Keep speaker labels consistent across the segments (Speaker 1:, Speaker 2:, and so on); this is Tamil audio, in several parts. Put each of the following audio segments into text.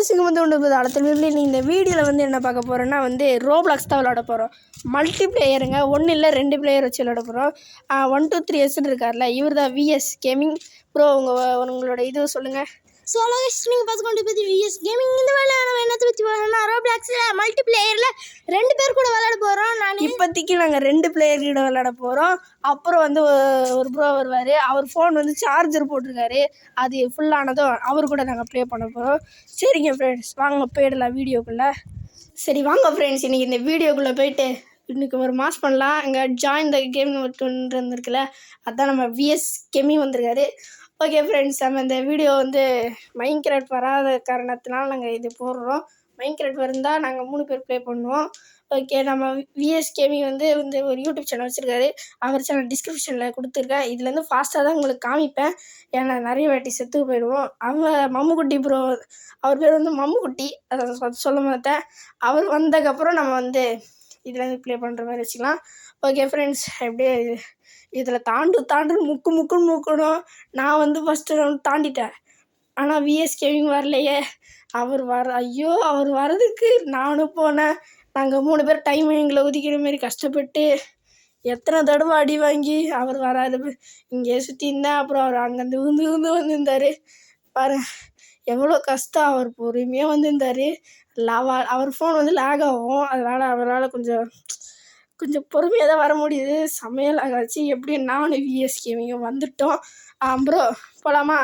Speaker 1: சிங்கம் வந்து ஒன்று அடுத்த வீடியோவில் இந்த வீடியோவில் வந்து என்ன பார்க்க போகிறோன்னா வந்து ரோப்ளாக்ஸ் தான் விளாட போகிறோம். மல்டி பிளேயருங்க, 1 இல்லை 2 பிளேயர் வச்சு விளாட போகிறோம். 1 2 3 எஸ்ன்னு இருக்கார்ல, இவர் தான் விஎஸ் கேமிங் ப்ரோ. உங்களோட இது சொல்லுங்கள்.
Speaker 2: ஸோ நீங்கள் பார்த்துக்கொண்டு பற்றி விஎஸ் கேமிங். இந்த வேலை நம்ம என்னத்தை பற்றி போகிறோம்னா ரோப்ளாக்ஸில் மல்டி பிளேயரில் 2 பேர் கூட விளாட போகிறோம்.
Speaker 1: இப்போதைக்கு நாங்கள் 2 பிளேயர் கூட விளாட போகிறோம். அப்புறம் வந்து ஒரு ப்ரோ வருவார், அவர் ஃபோன் வந்து சார்ஜர் போட்டிருக்காரு, அது ஃபுல்லானதும் அவர் கூட நாங்கள் ப்ளே பண்ண போகிறோம். சரிங்க ஃப்ரெண்ட்ஸ், வாங்க போயிடலாம் வீடியோக்குள்ளே. சரி வாங்க ஃப்ரெண்ட்ஸ், இன்றைக்கி இந்த வீடியோக்குள்ளே போயிட்டு இன்றைக்கி ஒரு மாஸ் பண்ணலாம். இங்கே ஜாயின் த கேம் ஒன்று வந்துருக்குல்ல, அதுதான் நம்ம விஎஸ் கேமிங் வந்திருக்காரு. ஓகே ஃப்ரெண்ட்ஸ், நம்ம இந்த வீடியோ வந்து மைன்கிராஃப்ட் வராத காரணத்தினால நாங்கள் இது போடுறோம். மைன்கிராஃப்ட் வந்தால் நாங்கள் 3 பேர் ப்ளே பண்ணுவோம். ஓகே, நம்ம விஎஸ் கேமிங் வந்து ஒரு யூடியூப் சேனல் வச்சுருக்காரு. அவர் சேனல் டிஸ்கிரிப்ஷனில் கொடுத்துருக்கேன். இதுலேருந்து ஃபாஸ்ட்டாக தான் உங்களுக்கு காமிப்பேன், ஏன்னா நிறைய வாட்டி செத்து போயிடுவோம். மம்முக்குட்டி ப்ரோ, அவர் பேர் வந்து மம்முக்குட்டி, அதை சொல்ல மாட்டேன். அவர் வந்ததுக்கப்புறம் நம்ம வந்து இதுலேருந்து ப்ளே பண்ணுற மாதிரி வச்சுக்கலாம். ஓகே ஃப்ரெண்ட்ஸ், எப்படியே இதில் தாண்டுன்னு முக்குன்னு முக்கணும். நான் வந்து ஃபஸ்ட்டு ரவுண்ட் தாண்டிட்டேன், ஆனால் விஎஸ் கேமிங் வரலையே. அவர் வர்றதுக்கு நானும் போனேன். நாங்கள் 3 பேர் டைம் எங்களை ஒதுக்கிற மாரி கஷ்டப்பட்டு எத்தனை தடவை அடி வாங்கி அவர் வராது. இங்கே சுற்றி இருந்தேன். அப்புறம் அவர் அங்கேருந்து விழுந்து வந்திருந்தார். பாரு எவ்வளோ கஷ்டம். அவர் பொறுமையாக வந்திருந்தார். அவர் ஃபோன் வந்து லேக் ஆகும், அதனால் அவரால் கொஞ்சம் பொறுமையாக தான் வர முடியுது. சமையல் ஆகாச்சு. எப்படியும் நானும் விஎஸ் கேமிங்கும் வந்துட்டோம். ப்ரோ போகலாமா?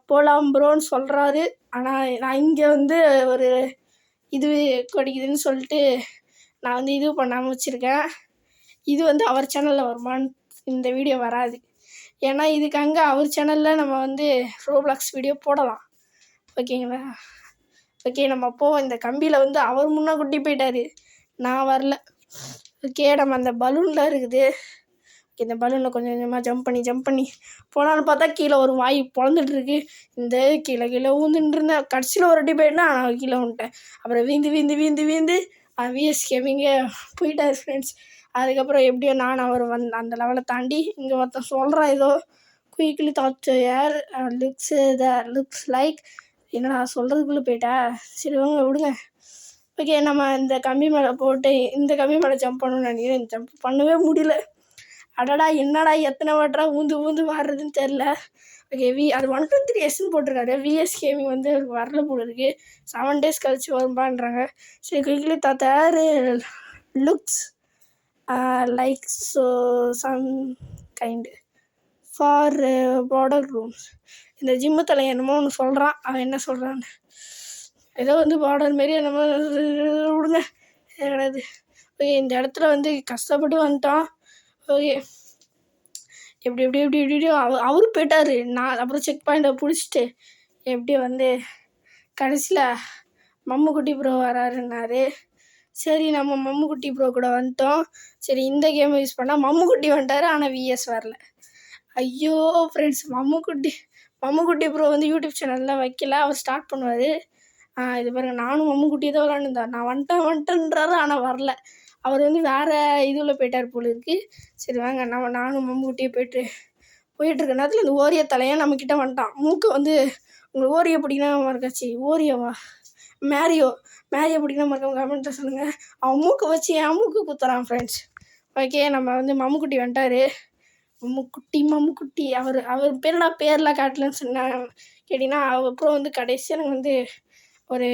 Speaker 1: போகலாம் ப்ரோன்னு சொல்கிறாரு. ஆனால் நான் இங்கே வந்து ஒரு இது கிடைக்குதுன்னு சொல்லிட்டு நான் வந்து இது பண்ணாமல் வச்சுருக்கேன். இது வந்து அவர் சேனலில் வருமானு இந்த வீடியோ வராது, ஏன்னா இதுக்கு அங்கே அவர் சேனலில் நம்ம வந்து ரோப்ளாக்ஸ் வீடியோ போடலாம். ஓகேங்களா? ஓகே, நம்ம போவோம். இந்த கம்பியில் வந்து அவர் முன்னே குட்டி போயிட்டார், நான் வரல. ஓகே, நம்ம அந்த பலூனில் இருக்குது. இந்த பலூனில் கொஞ்சம் கொஞ்சமாக ஜம்ப் பண்ணி போனான்னு பார்த்தா கீழே ஒரு வாய் பொழந்துட்டுருக்கு. இந்த கீழே ஊந்துட்டு இருந்தேன். கடைசியில் ஒரு அடி போயிட்டேன்னா நான் கீழே வந்துட்டேன். அப்புறம் வீந்து விஎஸ் கேமிங்க போயிட்டார் ஃப்ரெண்ட்ஸ். அதுக்கப்புறம் எப்படியோ நான் அவர் அந்த லெவலை தாண்டி இங்கே ஒருத்தன் சொல்கிறான் ஏதோ குயிக்லி தாட் ஏர் லுக்ஸ் லைக், என்னடா சொல்கிறதுக்குள்ளே போயிட்டா. சரி வாங்க விடுங்க. ஓகே, நம்ம இந்த கம்பி மேலே போட்டு இந்த கம்பி மேலே ஜம்ப் பண்ணணும்னு நினைக்கிறேன். ஜம்ப் பண்ணவே முடியல. அடடா என்னடா எத்தனை வாட்டரா ஊந்து வர்றதுன்னு தெரில. ஓகே, அது 1 2 3 எஸ்ன்னு போட்டிருக்காரு. விஎஸ் கேமிங் வந்து வரல போல இருக்குது. 7 days கழிச்சு வரும்பான்றாங்க. சரி, குயிக்லி தாத்தார் looks like so some kind for border rooms. இந்த ஜிம்மு தலை என்னமோ ஒன்று சொல்கிறான். அவன் என்ன சொல்கிறான்னு ஏதோ வந்து பார்டர் மாரி என்னமோ விடுங்க கிடையாது. ஓகே, இந்த இடத்துல வந்து கஷ்டப்பட்டு வந்துட்டோம். ஓகே, எப்படி அவரு போயிட்டார். நான் அப்புறம் செக் பாயிண்ட்டை பிடிச்சிட்டு எப்படியும் வந்து கடைசியில் மம்முக்குட்டி ப்ரோ வராருன்னாரு. சரி, நம்ம மம்முக்குட்டி ப்ரோ கூட வந்துட்டோம். சரி, இந்த கேமை யூஸ் பண்ணால் மம்முக்குட்டி வந்துட்டார், ஆனால் விஎஸ் வரல. ஐயோ ஃப்ரெண்ட்ஸ், மம்முக்குட்டி ப்ரோ வந்து யூடியூப் சேனல்லாம் வைக்கல, அவர் ஸ்டார்ட் பண்ணுவார். இது பாருங்கள், நானும் மம்முக்குட்டி தான் விளாண்டுருந்தேன். நான் வந்துட்டேன்றாரு, ஆனால் வரல. அவர் வந்து வேறு இதுவில் போயிட்டார் போல இருக்குது. சரி வாங்க, நானும் மம்முக்குட்டியே போயிட்டுருக்க நேரத்தில் இந்த ஓரிய தலையை நம்மக்கிட்ட வந்துட்டான். மூக்கை வந்து உங்களுக்கு ஓரியோ பிடிக்கணும் மறக்காச்சு. ஓரியோவா மேரியோ பிடிக்கணும் மறக்காம கமெண்ட்டில் சொல்லுங்கள். அவன் மூக்கை வச்சு என் மூக்கு குத்துறான் ஃப்ரெண்ட்ஸ். ஓகே, நம்ம வந்து மம்முக்குட்டி வந்துட்டார். மம்முக்குட்டி அவர் பேர்லாம் காட்டலன்னு சொன்னேன் கேட்டிங்கன்னா. அப்புறம் வந்து கடைசியாக எனக்கு வந்து ஒரு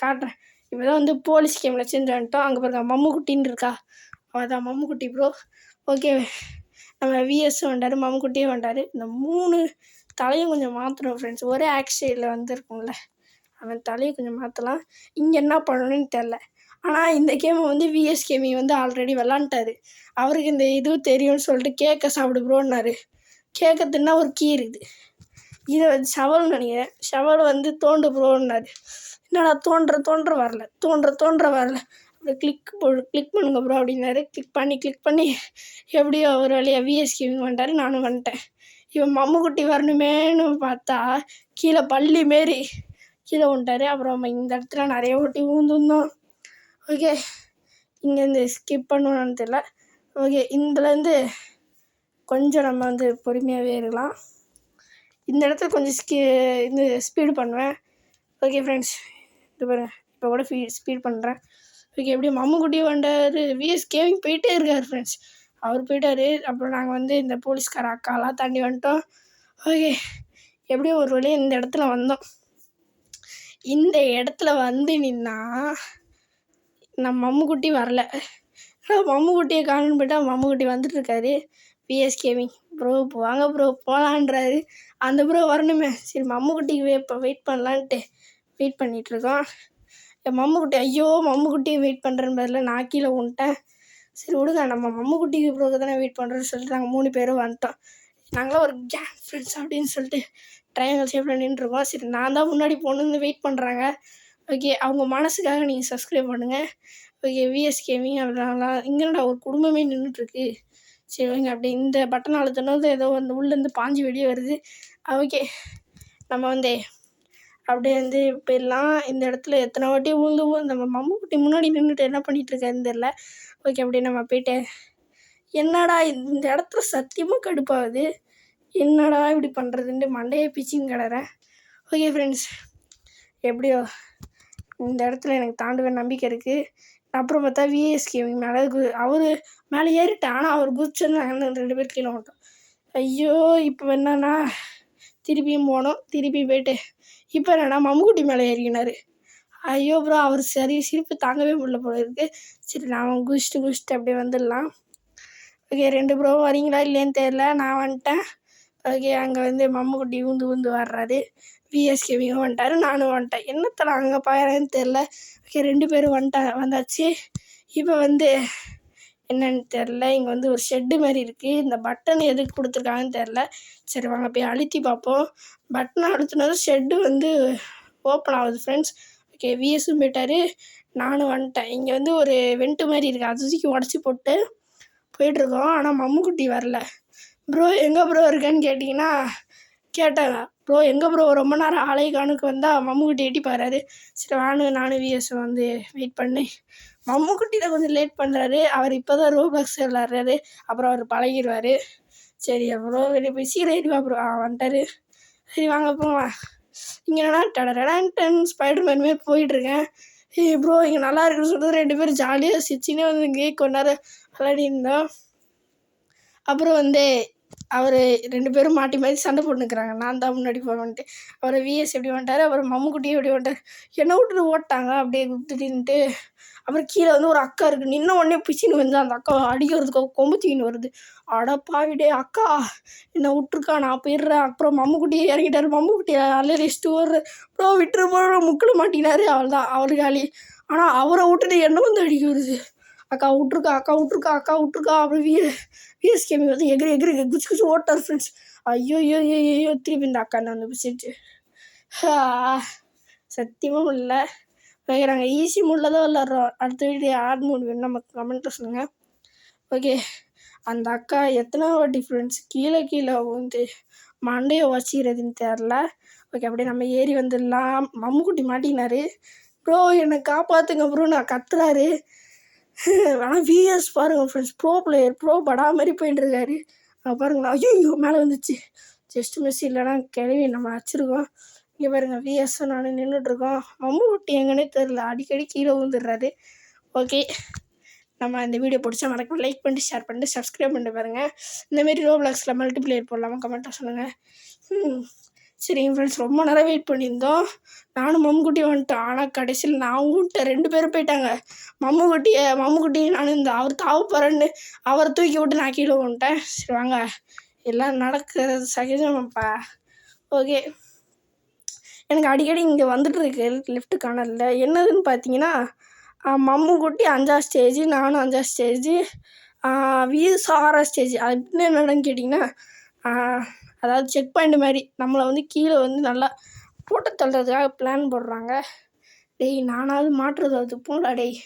Speaker 1: காட்டுறேன். இப்போ தான் வந்து போலீஸ் கேமில் செஞ்சு வந்துட்டோம். அங்கே பாருங்க மம்முக்குட்டின்னு இருக்கா, அவள் தான் மம்முக்குட்டி ப்ரோ. ஓகே, நம்ம விஎஸ் வந்துட்டார், மம்முக்குட்டியே வந்துட்டார். இந்த 3 தலையும் கொஞ்சம் மாற்றணும் ஃப்ரெண்ட்ஸ். ஒரே ஆக்சைடில் வந்துருக்கும்ல, அவன் தலையை கொஞ்சம் மாற்றலாம். இங்கே என்ன பண்ணணும்னு தெரில. ஆனால் இந்த கேமை வந்து விஎஸ் கேமி வந்து ஆல்ரெடி விளாண்டுட்டாரு. அவருக்கு இந்த இது தெரியும்னு சொல்லிட்டு கேக்கை சாப்பிடு ப்ரோன்னாரு. கேக்கை தின்னா ஒரு கீ இருக்குது, இதை வச்சு ஷவல்னு நினைக்கிறேன். ஷவல் வந்து தோண்டு ப்ரோன்னாரு. என்னடா தோன்ற வரல. அப்படியே கிளிக் பண்ணுங்க ப்ரோ அப்படின்னாரு. கிளிக் பண்ணி எப்படியோ ஒரு வழியாக விஎஸ் கேமிங் வந்துட்டார், நானும் வந்துட்டேன். இவன் மம்முக்குட்டி வரணுமேனு பார்த்தா கீழே பள்ளி மாரி கீழே வந்துட்டார். அப்புறம் இந்த இடத்துல நிறைய ஓட்டி ஊந்துருந்தோம். ஓகே, இங்கேருந்து ஸ்கிப் பண்ணணும்னு தெரியல. ஓகே, இதுலேருந்து கொஞ்சம் நம்ம வந்து பொறுமையாகவே இருக்கலாம். இந்த இடத்துல கொஞ்சம் ஸ்பீடு பண்ணுவேன். ஓகே ஃப்ரெண்ட்ஸ், இது பாருங்க, இப்போ கூட ஸ்பீட் பண்ணுறேன். ஓகே, எப்படியும் மம்முக்குட்டி வந்தார். விஎஸ் கேமிங் போயிட்டே இருக்கார் ஃப்ரெண்ட்ஸ். அவர் போயிட்டார். அப்புறம் நாங்கள் வந்து இந்த போலீஸ்கார அக்காலாம் தாண்டி வந்துட்டோம். ஓகே, எப்படியோ ஒரு வழியாக இந்த இடத்துல வந்தோம். இந்த இடத்துல வந்து நின்னா நம்ம மம்முக்குட்டி வரல. மம்முக்குட்டியை காணுன்னு போயிட்டா மம்முக்குட்டி வந்துட்டுருக்காரு. விஎஸ் கேமிங் ப்ரோ வாங்க ப்ரோ போகலான்றாரு. அந்த ப்ரோ வரணுமே, சரி மம்முக்குட்டிக்கு இப்போ வெயிட் பண்ணலான்ட்டு வெயிட் பண்ணிகிட்ருக்கோம். என் மம்முக்குட்டி, ஐயோ மம்முக்குட்டியை வெயிட் பண்ணுறேன்னு பதில் நான் கீழே விட்டேன். சரி விடுங்க, நம்ம மம்முக்குட்டிக்கு ப்ரோக்கு தானே வெயிட் பண்ணுறோன்னு சொல்லிட்டு நாங்கள் 3 பேரும் வந்துட்டோம். நாங்களாம் ஒரு கேங் ஃப்ரெண்ட்ஸ் அப்படின்னு சொல்லிட்டு ட்ரையாங்கல் ஷேப்பில் நின்றுருக்கோம். சரி நான் தான் முன்னாடி போகணுன்னு வெயிட் பண்ணுறாங்க. ஓகே, அவங்க மனசுக்காக நீங்கள் சப்ஸ்கிரைப் பண்ணுங்கள். ஓகே, விஎஸ் கேமிங் அப்படின்னா இங்கேடா ஒரு குடும்பமே நின்றுட்டுருக்கு. சரி ஓகே, அப்படி இந்த பட்டன் அழுத்தினது ஏதோ வந்து உள்ளேருந்து பாஞ்சு வெளியே வருது. ஓகே, நம்ம வந்து அப்படியே வந்து போயிடலாம். இந்த இடத்துல எத்தனை வாட்டி விழுந்து நம்ம மம்முக்குட்டி முன்னாடி நின்றுட்டு என்ன பண்ணிகிட்ருக்காருன்னு தெரில. ஓகே, அப்படியே நம்ம போயிட்டு என்னடா இந்த இடத்துல சத்தியமாக கடுப்பாகுது, என்னடா இப்படி பண்ணுறதுன்ட்டு மண்டையை பிச்சின்னு கிடறேன். ஓகே ஃப்ரெண்ட்ஸ், எப்படியோ இந்த இடத்துல எனக்கு தாண்டுவேன் நம்பிக்கை இருக்குது. அப்புறம் பார்த்தா விஎஸ் கேமிங் மேலே அவர் மேலே ஏறிட்டேன். ஆனால் அவர் குதிச்சது நாங்கள் 2 பேர் கீழே விட்டோம். ஐயோ, இப்போ என்னன்னா திருப்பியும் போனோம். திருப்பி போயிட்டு இப்போ என்னன்னா மம்முக்குட்டி மேலே ஏறிக்கினார். ஐயோ ப்ரோ, அவர் சரி சிரிப்பு தாங்கவே முடியல போல இருக்குது. சரி நான் குதிச்சுட்டு அப்படியே வந்துடலாம். ஓகே, 2 ப்ரோ வரீங்களா இல்லையான்னு தெரில, நான் வந்துட்டேன். ஓகே, அங்கே வந்து மம்முக்குட்டி ஊந்து வர்றாரு. விஎஸ் கேமிங்கும் வந்துட்டார், நானும் வந்துட்டேன். என்னத்தில் அங்கே பாயறேன்னு தெரில. ஓகே, 2 பேரும் வந்தாச்சு. இப்போ வந்து என்னன்னு தெரில, இங்கே வந்து ஒரு ஷெட்டு மாதிரி இருக்குது. இந்த பட்டன் எதுக்கு கொடுத்துருக்காங்கன்னு தெரில. சரி வாங்க போய் அழுத்தி பார்ப்போம். பட்டனை அழுத்தினதும் ஷெட்டு வந்து ஓப்பன் ஆகுது ஃப்ரெண்ட்ஸ். ஓகே, விஎஸும் போயிட்டார், நானும் வந்துட்டேன். இங்கே வந்து ஒரு வெண்ட்டு மாதிரி இருக்குது, அது தூக்கி உடச்சி போட்டு போயிட்டுருக்கோம். ஆனால் மம்முக்குட்டி வரல. ப்ரோ எங்கே ப்ரோ இருக்கேன்னு கேட்டாங்க. ப்ரோ எங்கே ப்ரோ ரொம்ப நேரம் ஆலைக்கானுக்கு வந்தால் மம்முக்குட்டி எட்டி பாரு. சரி நானும் விஎஸ் வந்து வெயிட் பண்ணி மம்முக்குட்டி தான் கொஞ்சம் லேட் பண்ணுறாரு. அவர் இப்போ தான் ரோபாக்ஸ் விளாட்றாரு, அப்புறம் அவர் பழகிடுவார். சரி அப்புறம் வெளியே போய் சீக்கிரம் ப்ரோ வந்துட்டார். சரி வாங்க போகலாம். இங்கே என்னன்னா டடன் ஸ்பைடர்மேன் மாரி போயிட்டுருக்கேன். ப்ரோ இங்கே நல்லா இருக்குன்னு சொல்லிட்டு 2 பேரும் ஜாலியாக சிரிச்சினே வந்து இங்கே கொண்டாட விளையாடி இருந்தோம். அப்புறம் வந்து அவர் 2 பேரும் மாட்டி மாதிரி சண்டை போட்டுக்கிறாங்க. நான் தான் முன்னாடி போவேன்ட்டு. அப்புறம் விஎஸ் எப்படி வந்துட்டார், அப்புறம் மம்முக்குட்டியும் எப்படி வந்துட்டார். என்னை விட்டுட்டு ஓட்டாங்க அப்படியே திடீர்னுட்டு. அப்புறம் கீழே வந்து ஒரு அக்கா இருக்குது, நின்ன உடனே பிச்சின்னு வந்து அந்த அக்கா அடிக்கிறதுக்கு கொம்புத்தின்னு வருது. அட பாவிடே அக்கா என்னை விட்டுருக்கா, நான் போயிடுறேன். அப்புறம் மம்முக்குட்டியே இறங்கிட்டார். மம்முக்குட்டியை அலறிச்சிட்டு ஒரு ப்ரோ விட்டுரு போகிற முக்கில் மாட்டினார். அவள் தான் அவரு காலி. ஆனால் அவரை விட்டுட்டு என்ன வந்து அடிக்க வருது. அக்கா விட்ருக்கா அப்புறம் விஎஸ் கேமிங் வந்து எகிரி குச்சி ஓட்டார் ஃப்ரெண்ட்ஸ். ஐயோ திருப்பி இந்த அக்கா வந்து பிடிச்சிட்டு சத்தியமாக முடியல. ஓகே, நாங்கள் ஈஸி மூடில் தான் விளாட்றோம். அடுத்த வீடியோ ஆட் மூட் வேணும் நம்ம கமெண்ட்டில் சொல்லுங்கள். ஓகே, அந்த அக்கா எத்தனை வாட்டி ஃப்ரெண்ட்ஸ் கீழே வந்து மண்டையை வச்சிக்கிறதுன்னு தெரில. ஓகே, அப்படியே நம்ம ஏறி வந்துடலாம். மம்முக்குட்டி மாட்டினார். ப்ரோ என்னை காப்பாற்றுங்க ப்ரோ, நான் கத்துறாரு. ஆனால் விஎஸ் பாருங்கள் ஃப்ரெண்ட்ஸ், ப்ரோ படா மாதிரி போயிட்டுருக்காரு. பாருங்களா, ஐயோ மேலே வந்துச்சு. ஜஸ்ட் மிஸ், இல்லைனா கிளவி நம்ம வச்சுருக்கோம். இங்கே பாருங்கள், விஎஸும் நானும் நின்றுட்டுருக்கோம். மம்முக்குட்டி எங்கன்னே தெரில, அடிக்கடி கீழே விழுந்துடுறாரு. ஓகே, நம்ம இந்த வீடியோ பிடிச்சா மறக்காம லைக் பண்ணிட்டு ஷேர் பண்ணிட்டு சப்ஸ்கிரைப் பண்ணிட்டு பாருங்கள். இந்தமாரி ரோப்ளாக்ஸில் மல்டிப்ளேயர் போடலாமா கமெண்ட்டாக சொல்லுங்கள். சரிங்க ஃப்ரெண்ட்ஸ், ரொம்ப நேரம் வெயிட் பண்ணியிருந்தோம். நானும் மம்முக்குட்டி வந்துட்டோம். ஆனால் கடைசியில் நான் விட்டேன், 2 பேரும் போயிட்டாங்க. மம்முக்குட்டி நான் இந்த அவர் தாவப்பறன்னு அவரை தூக்கி விட்டு நான் கீழே வந்துட்டேன். சரி வாங்க, எல்லாம் நடக்கிறது சகஜமாப்பா. ஓகே, எனக்கு அடிக்கடி இங்கே வந்துட்டுருக்கு லிஃப்ட் காணல. என்னதுன்னு பார்த்தீங்கன்னா மம்முக்குட்டி 5ஆம் ஸ்டேஜ், நானும் 5ஆம் ஸ்டேஜ், விஎஸ் 6ஆம் ஸ்டேஜ். அது என்னன்னு கேட்டிங்கன்னா அதாவது செக் பாயிண்ட் மாதிரி நம்மளை வந்து கீழே வந்து நல்லா போட்டு தள்ளுறதுக்காக பிளான் போடுறாங்க. டேய் நானாவது மாட்டுறது போடா டேய்,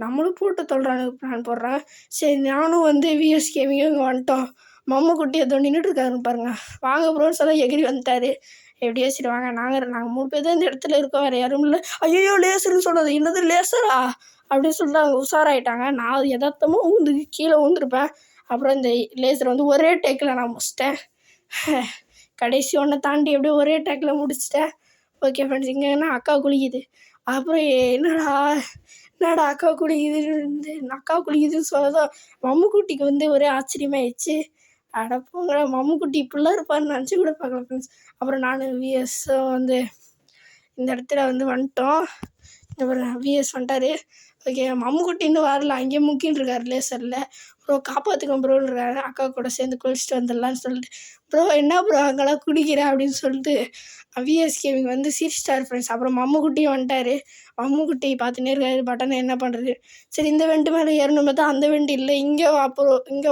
Speaker 1: நம்மளும் போட்டு தள்ளுறானுக்கு பிளான் போடுறாங்க. சரி நானும் வந்து விஎஸ் கேமிங்கும் இங்கே வந்துட்டோம். மம்முக்குட்டி ஏதோ நின்றுட்டுருக்காருன்னு பாருங்கள். வாங்க ப்ரோன்னு சொல்ல எகிரி வந்துட்டார். எப்படியோ சரி வாங்க, நாங்கள் 3 பேர் தான் இந்த இடத்துல இருக்கோம், வேறு யாரும் இல்லை. ஐயோ லேசர்னு சொன்னது, என்னது லேசரா அப்படின்னு சொல்லிட்டு அவங்க உஷாராயிட்டாங்க. நான் யதார்த்தமாக கீழே விழுந்துருப்பேன். அப்புறம் இந்த லேசரை வந்து ஒரே டேக்கில் நான் முடிச்சிட்டேன். கடைசி ஒன்றை தாண்டி எப்படியோ ஒரே டேக்கில் முடிச்சிட்டேன். ஓகே ஃப்ரெண்ட்ஸ், இங்கன்னா அக்கா குளிக்குது. அப்புறம் என்னடா அக்கா குளிக்குதுன்னு அக்கா குளிக்குதுன்னு சொல்லதான் மம்முக்குட்டிக்கு வந்து ஒரே ஆச்சரியமாயிடுச்சு. அட போங்கடா, மம்முக்குட்டி இப்படிலாம் இருப்பான்னு நினச்சி கூட பார்க்கல ஃப்ரெண்ட்ஸ். அப்புறம் நான் விஎஸும் வந்து இந்த இடத்துல வந்து வந்துட்டோம். அப்புறம் விஎஸ் வந்துட்டார். ஓகே, மம்முக்குட்டி இன்னும் வரல, அங்கேயே முக்கின்னு இருக்கார் லேசரில். ப்ரோ காப்பாற்றுங்க ப்ரோன்றாரு. அக்கா கூட சேர்ந்து குளிச்சுட்டு வந்துடலான்னு சொல்லிட்டு, ப்ரோ என்ன ப்ரோ அங்கெல்லாம் குடிக்கிறேன் அப்படின்னு சொல்லிட்டு விஎஸ் கேமிங் வந்து சிரிச்சிட்டார் ஃப்ரெண்ட்ஸ். அப்புறம் மம்முக்குட்டியும் வந்துட்டார். மம்முக்குட்டி பார்த்துன்னே இருக்காரு, பட்டனை என்ன பண்ணுறது. சரி, இந்த வெண்டு மேலே ஏறணும் பார்த்தா அந்த வெண்டு இல்லை, இங்கே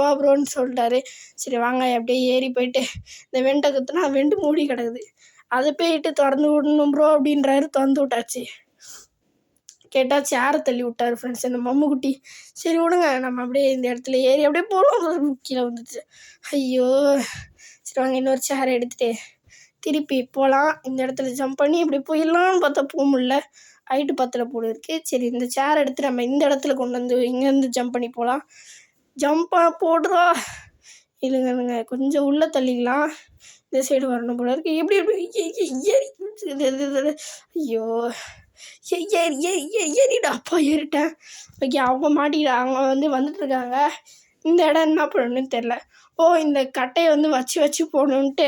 Speaker 1: வா ப்ரோன்னு சொல்லிட்டாரு. சரி வாங்க அப்படியே ஏறி போயிட்டு இந்த வெண்டை குத்துனா வெண்டு மூடி கிடக்குது. அதை போயிட்டு திறந்து விடணும் ப்ரோ அப்படின்றாரு. திறந்து விட்டாச்சு. கேட்டால் சேரை தள்ளி விட்டார் ஃப்ரெண்ட்ஸ் இந்த மம்முக்குட்டி. சரி விடுங்க, நம்ம அப்படியே இந்த இடத்துல ஏறி அப்படியே போகலாம். கீழே வந்துச்சு. ஐயோ, சரி வாங்க இன்னொரு சேரை எடுத்துகிட்டு திருப்பி போகலாம். இந்த இடத்துல ஜம்ப் பண்ணி இப்படி போயிடலான்னு பார்த்தா போக முடியல, ஹைட்டு பத்தில் போல இருக்குது. சரி, இந்த சேர் எடுத்து நம்ம இந்த இடத்துல கொண்டு வந்து இங்கேருந்து ஜம்ப் பண்ணி போகலாம். ஜம்ப்பாக போடுறா இல்லைங்க, கொஞ்சம் உள்ளே தள்ளிக்கலாம். இந்த சைடு வரணும் போல இருக்குது. எப்படி ஏறி ஐயோ ஏறிடா அப்பா, ஏறிட்டேன். ஓகே, அவங்க மாட்டிக்கிட்டாங்க, அவங்க வந்துட்டுருக்காங்க. இந்த இடம் என்ன பண்ணணுன்னு தெரில. இந்த கட்டையை வந்து வச்சு போகணுன்ட்டு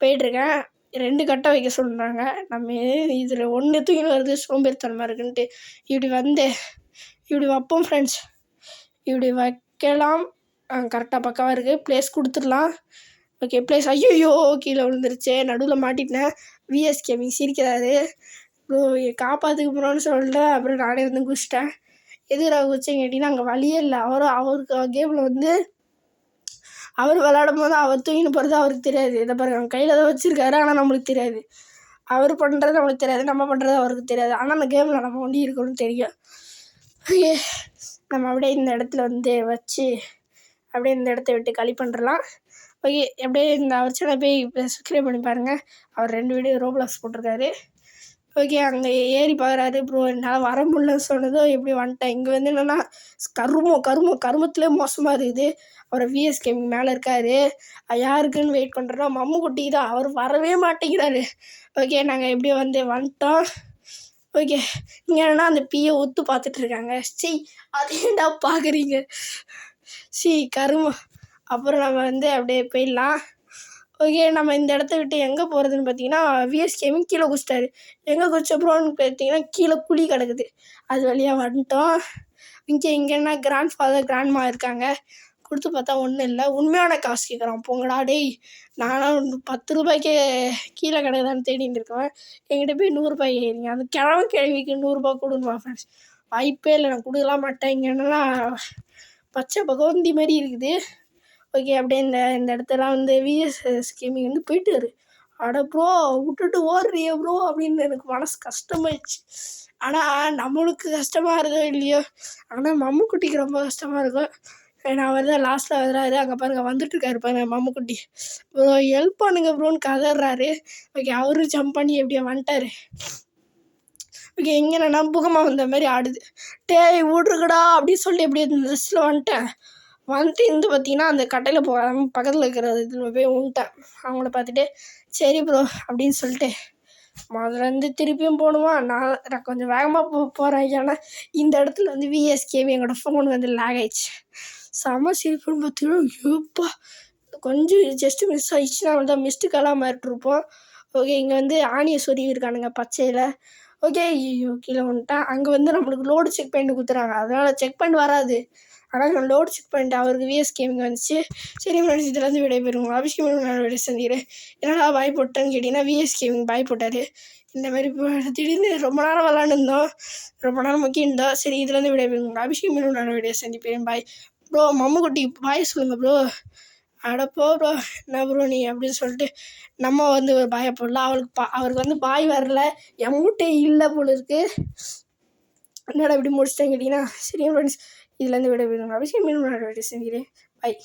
Speaker 1: போயிட்டுருக்கேன். 2 கட்டை வைக்க சொல்கிறாங்க. நம்ம இதில் 1 தூக்கின்னு வருது, சோம்பேறித்தனமாக இருக்குன்ட்டு இப்படி வைப்போம் ஃப்ரெண்ட்ஸ். இப்படி வைக்கலாம். கரெக்டாக பக்காவாக இருக்குது. ப்ளேஸ் கொடுத்துடலாம். Okay, place. ஐயோ கீழே விழுந்துருச்சு, நடுவில் மாட்டிட்டேன். விஎஸ் கேமிங் சிரிக்கிறாரு. ப்ரோ காப்பாற்றுக்கு ப்ரோன்னு சொல்லிட்டு அப்புறம் நானே வந்து குதிச்சிட்டேன். எதுக்குடா குதிச்சேன்னு கேட்டிங்கன்னா, அங்கே வழியே இல்லை. அவருக்கு கேமில் வந்து அவர் விளாடும் போது அவர் தூக்கின்னு போகிறது அவருக்கு தெரியாது. இதை பாருங்க, அவன் கையில் தான் வச்சுருக்காரு, ஆனால் நம்மளுக்கு தெரியாது. அவர் பண்ணுறது நம்மளுக்கு தெரியாது, நம்ம பண்ணுறது அவருக்கு தெரியாது. ஆனால் அந்த கேமில் நம்ம ஒண்டி இருக்கணும்னு தெரியும். ஓகே, நம்ம அப்படியே இந்த இடத்துல வந்து வச்சு அப்படியே இந்த இடத்த விட்டு களி பண்ணுறலாம். ஓகே, அப்படியே இந்த அவர் சேனல் போய் சப்ஸ்கிரைப் பண்ணி பாருங்கள். அவர் 2 வீடியோ ரோப்ளாக்ஸ் போட்டிருக்காரு. ஓகே, அங்கே ஏறி பார்க்குறாரு. ப்ரோ என்னால் வர முடியலன்னு சொன்னதோ எப்படி வந்துட்டேன். இங்கே வந்து என்னென்னா கருமத்திலே மோசமாக இருக்குது. அப்புறம் விஎஸ் கேமிங் மேலே இருக்கார். யாருக்குன்னு வெயிட் பண்ணுறோன்னா மம்முக்குட்டி தான், அவர் வரவே மாட்டேங்கிறாரு. ஓகே, நாங்கள் எப்படியோ வந்துட்டோம். ஓகே, இங்கே என்னென்னா அந்த பியை ஒத்து பார்த்துட்ருக்காங்க. அதேண்டா பார்க்குறீங்க கருமம். அப்புறம் நம்ம வந்து அப்படியே போயிடலாம். ஓகே, நம்ம இந்த இடத்த விட்டு எங்கே போகிறதுன்னு பார்த்தீங்கன்னா, விஎஸ் கேமிங் கீழே குதிச்சிட்டாரு. எங்கே குதிச்சப்போன்னு பார்த்தீங்கன்னா கீழே குழி கிடக்குது. அது வழியாக வந்துட்டோம். இங்கேன்னா கிராண்ட் ஃபாதர் கிராண்ட்மா இருக்காங்க. கொடுத்து பார்த்தா ஒன்றும் இல்லை. உண்மையான காசு கேட்குறான். போங்கடா டேய், நானும் 10 ரூபாய்க்கே கீழே கிடக்குதான்னு தேடிட்டு இருக்கேன். என்கிட்ட போய் 100 ரூபாய் கேட்குறீங்க. அந்த கிழவிக்கு 100 ரூபா கொடுங்கப்பா ஃப்ரெண்ட்ஸ். வாய்ப்பே இல்லை, நான் கொடுக்கலாம் மாட்டேன். இங்கே என்னன்னா பச்சை பகவந்தி மாதிரி இருக்குது. ஓகே, அப்படியே இந்த இடத்தெல்லாம் வந்து விஎஸ் கேமிங் வந்து போயிட்டாரு. அட ப்ரோ விட்டுட்டு ஓடுறிய ப்ரோ அப்படின்னு எனக்கு மனசு கஷ்டமாயிடுச்சு. ஆனால் நம்மளுக்கு கஷ்டமாக இருக்கோ இல்லையோ, ஆனால் மம்முக்குட்டிக்கு ரொம்ப கஷ்டமாக இருக்கும். ஏன்னா அவர் தான் லாஸ்ட்டில் வர்றாரு. அங்கே பாருங்கள் வந்துட்டுருக்காரு பாருங்க மம்முக்குட்டி. ப்ரோ ஹெல்ப் பண்ணுங்க ப்ரோன்னு கதறாரு. ஓகே, அவரும் ஜம்ப் பண்ணி எப்படியோ வந்துட்டார். ஓகே, இங்கே என்னன்னா பூகமாக வந்த மாதிரி ஆடுது. டேய் விட்ருக்கடா அப்படின்னு சொல்லிட்டு எப்படியே இந்த ட்ரெஸ்ஸில் வந்துட்டு இருந்து பார்த்தீங்கன்னா அந்த கட்டையில் போகாமல் பக்கத்தில் இருக்கிற இதில் போய் விட்டேன். அவங்கள பார்த்துட்டு சரி ப்ரோ அப்படின்னு சொல்லிட்டு முதலேருந்து திருப்பியும் போகணுமா. நான் கொஞ்சம் வேகமாக போகிறேன். ஏன்னா இந்த இடத்துல வந்து விஎஸ் கேமிங் எங்களோட ஃபோன் வந்து லேக் ஆகிடுச்சு. செம்ம சிரிப்புன்னு பார்த்தீங்கன்னா எப்பா கொஞ்சம் ஜஸ்ட்டு மிஸ் ஆகிடுச்சுன்னா அவள் தான் மிஸ்டு காலாக மாறிட்டுருப்போம். ஓகே, இங்கே வந்து ஆணியை சொருவி இருக்கானுங்க பச்சையில். ஓகே, கீழே வந்துட்டேன். அங்கே வந்து நம்மளுக்கு லோடு செக் பண்ணிட்டு கொடுத்துறாங்க. அதனால் செக் பண்ணி வராது. ஆனால் நான் லோடு செக் பண்ணிட்டு அவருக்கு விஎஸ் கேமிங் வந்துச்சு. சரி ஃப்ரெண்ட்ஸ், இதுலேருந்து விடைபெறுவோம். அபிஷேகம் நான் விடை சந்திக்கிறேன். என்னடா பாய் போட்டேன்னு கேட்டிங்கன்னா விஎஸ் கேமிங் பாய் போட்டார். இந்தமாதிரி திடீர்னு ரொம்ப நேரம் விளாண்டுருந்தோம், ரொம்ப நேரம் முக்கியிருந்தோம். சரி, இதுலேருந்து விடைபெறுவோம். அபிஷேகம் நான் விடைய சந்திப்பேன். Bye bro. மம்முக்குட்டி பாய் சொல்லுங்கள் ப்ரோ. அடப்போ ப்ரோ, என்ன ப்ரோ நீ அப்படின்னு சொல்லிட்டு நம்ம வந்து ஒரு பாயை போடலாம். அவருக்கு வந்து பாய் வரல, என் மூட்டை இல்லை போல இருக்குது. என்னடா இப்படி முடிச்சிட்டேன்னு கேட்டிங்கன்னா சரி ஃப்ரெண்ட்ஸ், இதுலேருந்து விடைபெறுவோம். அபிஷேகம் நான் விடைய சந்திக்கிறேன். பாய்.